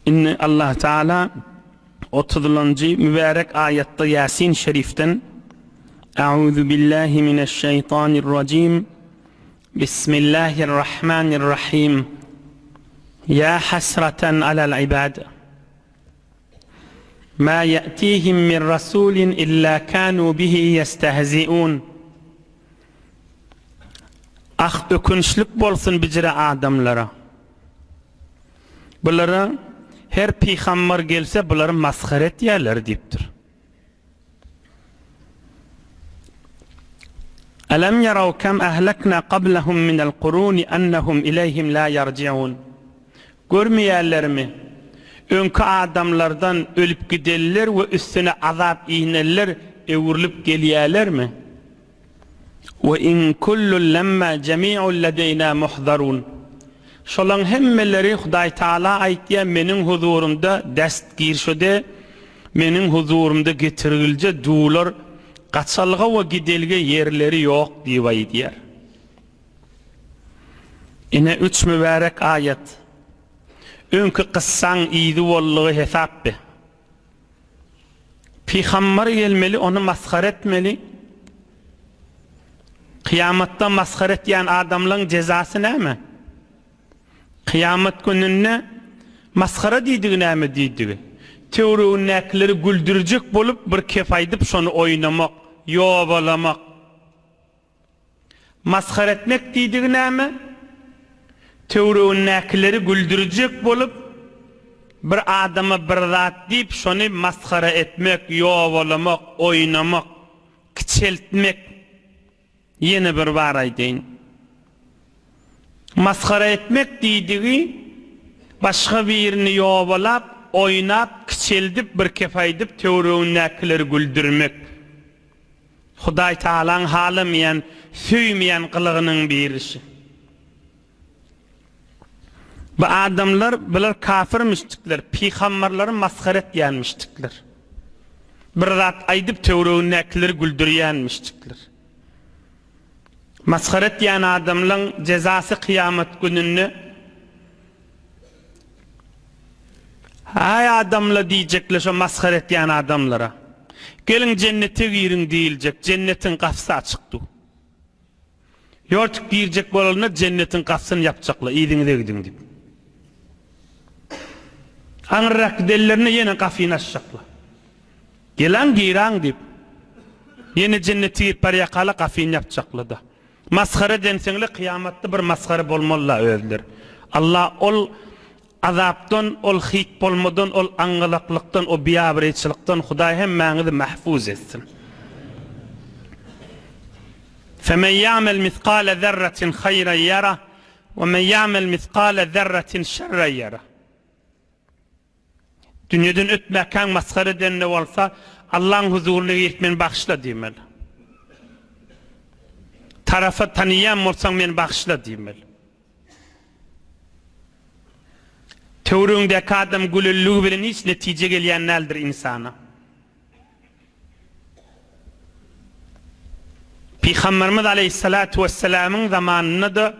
İnne Allah Teala 30. mübarek ayette Yasin şeriften Euzu billahi mineşşeytanirracim. Bismillahirrahmanirrahim. Ya hasreten alel ibad. Ma ya'tihim min rasulin illa kanu bihi yestehzi'un. Ah ökünçlük bolsun bicire adamlara. Bulara her peygamber gelse buları maskara etýärler diýipdir. Alam yaraw kam ahlakna qablahum minel quruni annahum ilayhim la yarciun. Görmeýärlermi? Önkü adamlardan ölüp giderler ve üstüne azap iğneler evrilip gelýärlermi? Ve in kullu lamma cemi'un ladeyna muhdarun. Şolan hemmeleri Hudaý Taala aýtýar, meniň huzurumda dest girşede, meniň huzurumda getirilje duular gaçalga we gidelge yerleri ýok diýip aýdýar. Ine 3 mübarek ayet. Önkü kıssan iyidi bollugy hesap be. Peygamber gelmeli, onu maskara etmeli. Kıyamatda maskara etýän adamlaryň jezasy näme? Kıyamet gününe maskara diýdigi näme diýdigi? Teoriyanyň näkleri güldürjek bolup bir kefaýdyp şonu oynamak, ýobalamak. Maskara etmek diýdigi näme? Teoriyanyň näkleri güldürjek bolup bir adama bir zat diýip şonu maskara etmek, ýobalamak, oynamak, kiçeltmek. Yine bir bar aýdyn. Maskara etmek diýdigi başga birini ýobalap, oynap, kiçeldip, bir kefaýdyp teoriyanyň näkleri güldürmek. Hudaý Taalaň halymyan, süýmeýän kılıgynyň birisi. Bu adamlar biler kafirmişdikler, peygamberleri maskara etýänmişdikler. Bir zat aýdyp teoriyanyň näkleri güldürýänmişdikler. Maskara etýän adamlaryň jezasy kıyamet gününde hay adamla diýjekler şo maskara etýän adamlara. Gelin cennete girin diýiljek, cennetin gapsy açykdy. Ýortuk girjek bolanyna cennetin gapsyny ýapjaklar, ýediňize gidin diýip. Aňyrak dellerine ýene gapyny açjaklar. Gelen giran diýip. Ýene cenneti girip barýakala gapyny ýapjaklar da. Maskara denseňle kıyamatda bir maskara bolmaly özler. Allah ol azapdan, ol hit bolmadan, ol aňylaklykdan, o biýabireçilikden Hudaý hemmäňizi mahfuz etsin. Femen ya'mel miskale zerratin hayran yara ve men ya'mel miskale zerratin şerran yara. Dünýeden ötmäken maskara denne bolsa Allah'ın huzuruna gitmen bagşla diýmeli. Tarafa tanıyan bolsaň meni bagşla diýmeli. Teoriyanyňdäki adam gülüllügi bilen hiç netije gelýän näldir insana. Peygamberimiz aleyhissalatu vesselam'ın zamanında da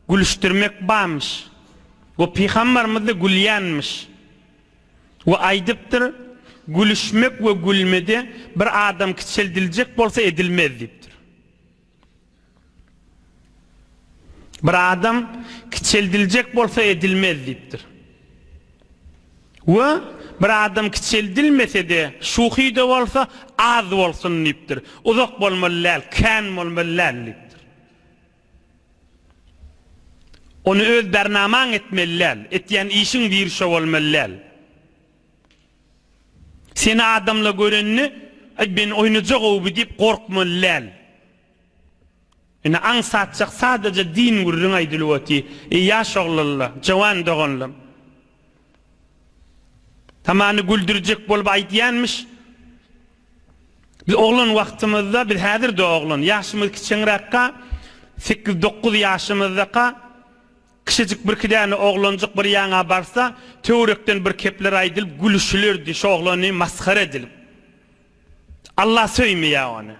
gülüşdirmek barmış. Bu peygamberimiz de gülýänmiş. Ve aýdypdyr, gülüşmek ve gülmede bir adam kiçeldiljek bolsa edilmez diýipdir. Bir adam kiçeldiljek bolsa edilmez diýipdir. Ve bir adam kiçeldilmese de şuhy da bolsa az bolsun diýipdir. Uzak bolmaly, kän bolmaly diýipdir. Onu öz bernamaň etmeliler, etýän işiň bir şo bolmaly. Seni adamla görenni ben oynayacak oğubu deyip korkmalılar. Yani ansatacak sadece din gurrun aydıluvati. Yaş oğlanlar, cavan doğanlar. Tamamını güldürecek bolup aydiyanmış. Biz oğlan vaktimizde, biz hadir de oğlan. Yaşımız kiçenrakka, 8-9 yaşımızdaka, kişicik bir kidani oğlancık bir yana barsa, teorekten bir kepler aydılıp gülüşülürdü, şu oğlanı maskara edilip. Allah söýmeýär onu.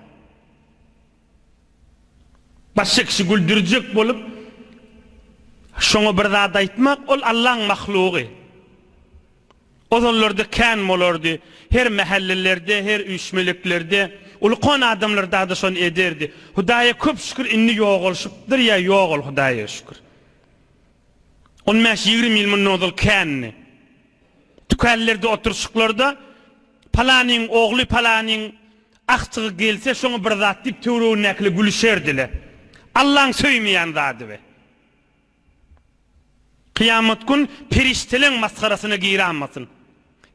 Başka kişi güldürecek bolup, şoňa bir zat aýtmak, ol Allah'ın mahluğu. Ozonlarda kan bolardy. Her mahallelerde, her üçmeliklerde, ulqan adamlarda da şonu ederdi. Hudaýa köp şükür inni ýok bolşypdyr ya ýok ol Hudaýa şükür. 15-20 ýyl mundan ozal kanny. Tükellerde oturşyklarda palanyň ogly palanyň akçygy gelse şoňa bir zat dip töwrüň näkli gülüşerdiler. Allah'ın söýmeýän zady be. Kıyamet gün perişteleň maskarasına giýranmasyn.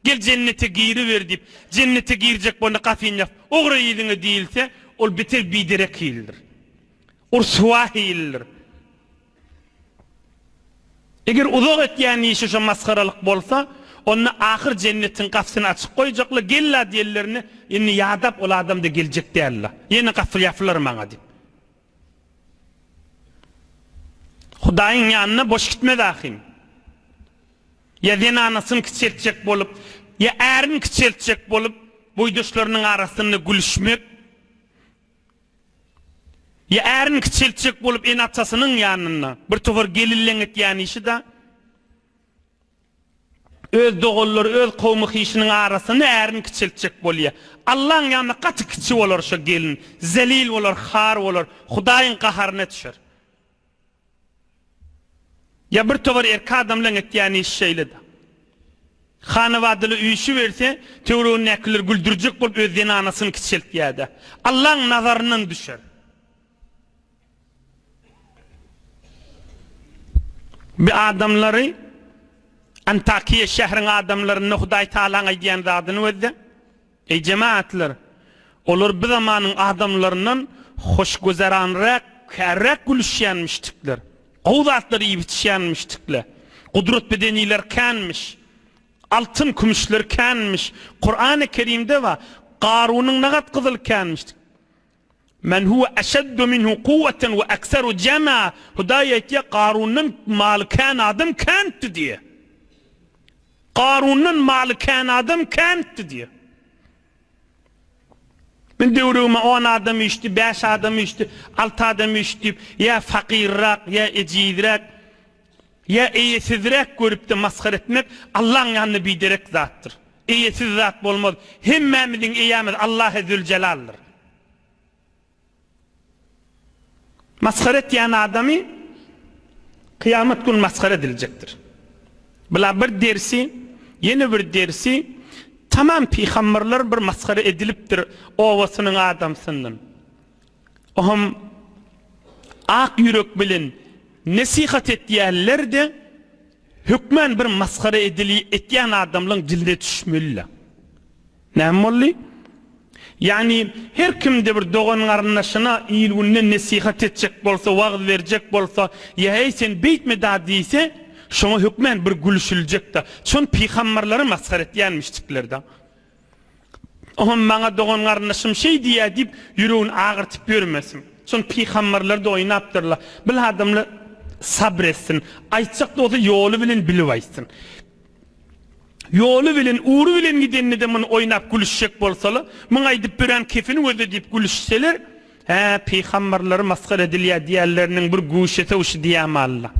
Gel cennete giýri ver dip, cennete giýjek bolna gafyn ýap. Ogry ýylyňy diýilse, ol beter biderek hildir. Ursuwa hildir. Eger uzak etýän işi şu maskaralyk bolsa, onu ahir cennetin gafsyny açyk goýjaklar, gella diýerlerini indi ýadap ol adamda geljek diýerler. Ýene gafy ýapylar maňa dip. Hudaýyň ýanyna boş gitme dahim. Ya zenanasyny kiçeltjek bolup, ya ärini kiçeltjek bolup, boýdaşlarynyň arasyny gülüşmek, ya ärini kiçeltjek bolup en atçasynyň ýanyna bir towar gelilleň etýän işi da öz dogullar, öz kowmy hyşynyň arasyny ärini kiçeltjek bolýar. Allah'ın ýanyna gaty kiçi bolar şo gelin, zelil bolar, har bolar, Hudaýyň gaharyna düşer. Ya bir tovar erki adamlaň etýän iş şeýledi. Hanawadyly üýşi berse, töwrüň näkiller güldürjek bolup öz zenanasyny kiçeltýärdi. Allah'ın nazaryndan düşer. Bir adamlary Antakiya şähriň adamlaryny Hudaý Taala aýdýan zadyny öýdi. Ey jemaatler, olar bir zamanyň adamlaryndan hoşgözeranrak, kärrak gülüşýänmişdikler. Qowdatları ýitişýänmişdikler. Kudret bedeniler kanmış. Altın kümüşler kanmış. Kur'an-ı Kerim'de var. Qarun'un nagat qızıl kanmışdyk. Men huwa ashaddu minhu quwwatan wa aktharu jama'. Hudaýa etýär Qarun'un maly kan adam kantdy diýe. Qarun'un maly kan adam kantdy diýe. Men döwrüme 10 adam işdi, 5 adam işdi, 6 adam işdi, ya fakirrak, ya ejidrak, ya eýesizrak görüp de maskar etmek Allah'ın ýanyna biderek zatdyr. Eýesiz zat bolmaz. Hemmemiziň eýämiz Allah Zülcelal'dyr. Maskar etýän adamy kıyamet gün maskar ediljekdir. Bula bir dersi, yeni bir dersi, tamam peygamberler bir maskara edilipdir owasynyň adamsynyň. Ohum ak ýürek bilen nasihat etýänler de hükmen bir maskara etýän adamlaryň diline düşmeli. Näme boldy? Yani her kimde bir dogan garnaşyna ýylgyny nasihat etjek bolsa, wagt berjek bolsa, ýa hey sen beýtme da diýse, şoňa hükmen bir gülüşüljek da. Şon peygamberleri maskar etýänmişdikler da. Ohum maňa dogan garnaşym şey diýär dip ýüregini agyrtyp bermesin. Şon peygamberler de oýnapdyrlar. Bil adamlar sabretsin. Aýtsak da ýoly bilen bilip aýtsyn. Ýoly bilen, uğru bilen gidenini de men oýnap gülüşjek bolsalar, men aýdyp beren kefini öde dip gülüşseler, peygamberleri maskar edilýär diýerleriniň bir guşete uşy diýäm Allah.